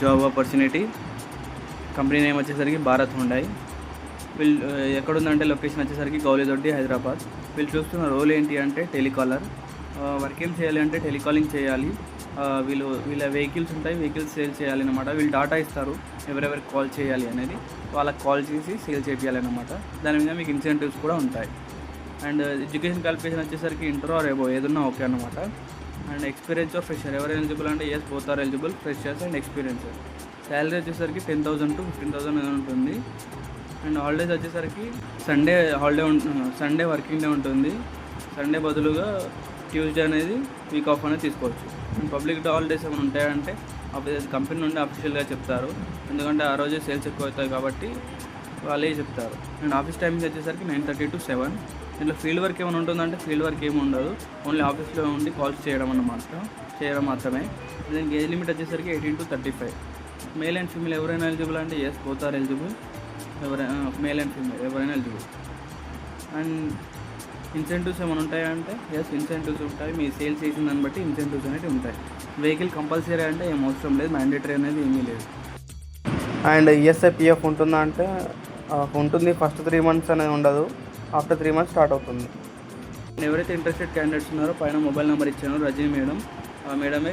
Job opportunity. Company name వచ్చేసరికి Bharat Hyundai. వీళ్ళు ఎక్కడుందంటే లొకేషన్ వచ్చేసరికి గౌలిదొడ్డి, హైదరాబాద్. వీళ్ళు చూస్తున్న రోల్ ఏంటి అంటే టెలికాలర్. వర్క్ ఏం చేయాలి అంటే టెలికాలింగ్ చేయాలి. వీళ్ళ వెహికల్స్ ఉంటాయి, వెహికల్స్ సేల్ చేయాలి అనమాట. వీళ్ళు డాటా ఇస్తారు ఎవరెవరికి కాల్ చేయాలి అనేది, వాళ్ళకి కాల్ చేసి సేల్ చేయాలి అనమాట. దాని మీద మీకు ఇన్సెంటివ్స్ కూడా ఉంటాయి. అండ్ ఎడ్యుకేషన్ క్వాలిఫికేషన్ వచ్చేసరికి ఇంటర్ ఆర్ ఎబో ఏదన్నా ఓకే అనమాట. అండ్ ఎక్స్పీరియన్స్ ఆఫ్ ఫ్రెషర్ ఎవరు ఎలిజిబుల్ అంటే yes both are eligible, freshers and experience. Salary వచ్చేసరికి 10,000 to 15,000 ఉంటుంది. అండ్ హాలిడేస్ వచ్చేసరికి సండే వర్కింగ్ డే ఉంటుంది. సండే బదులుగా ట్యూస్డే అనేది వీక్ ఆఫ్ అనేది తీసుకోవచ్చు. అండ్ పబ్లిక్ హాలిడేస్ ఏమైనా ఉంటాయంటే కంపెనీ నుండి అఫీషియల్గా చెప్తారు, ఎందుకంటే ఆ రోజే సేల్స్ ఎక్కువ అవుతాయి కాబట్టి వాళ్ళే చెప్తారు. అండ్ ఆఫీస్ టైమింగ్స్ వచ్చేసరికి 9:30 to 7. దీంట్లో ఫీల్డ్ వర్క్ ఏమైనా ఉంటుందంటే ఫీల్డ్ వర్క్ ఏమి ఉండదు, ఓన్లీ ఆఫీస్లో ఉండి కాల్స్ చేయడం మాత్రమే. దీనికి ఏజ్ లిమిట్ వచ్చేసరికి 18 to 35. మేల్ అండ్ ఫీమేల్ ఎవరైనా ఎలిజిబుల్ అంటే yes both are eligible, male and female ఎవరైనా ఎలిజిబుల్. అండ్ ఇన్సెంటివ్స్ ఏమైనా ఉంటాయంటే ఎస్ ఇన్సెంటివ్స్ ఉంటాయి, మీ సేల్స్ చేసిన దాన్ని బట్టి ఇన్సెంటివ్స్ అనేవి ఉంటాయి. వెహికల్ కంపల్సరీ అంటే ఏం అవసరం లేదు, మ్యాండేటరీ అనేది ఏమీ లేదు. అండ్ ఈఎస్ఐ పిఎఫ్ ఉంటుందా అంటే ఉంటుంది. ఫస్ట్ 3 months అనేది ఉండదు, ఆఫ్టర్ 3 months స్టార్ట్ అవుతుంది. ఎవరైతే ఇంట్రెస్టెడ్ క్యాండిడేట్స్ ఉన్నారో పైన మొబైల్ నెంబర్ ఇచ్చాను, రజనీ మేడం. మేడమే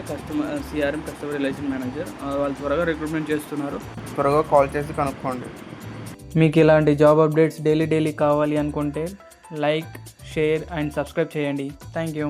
CRM కస్టమర్ రిలేషన్ మేనేజర్. వాళ్ళు త్వరగా రిక్రూట్మెంట్ చేస్తున్నారు, త్వరగా కాల్ చేసి కనుక్కోండి. మీకు ఇలాంటి జాబ్ అప్డేట్స్ డైలీ కావాలి అనుకుంటే లైక్, షేర్ అండ్ సబ్స్క్రైబ్ చేయండి. Thank you.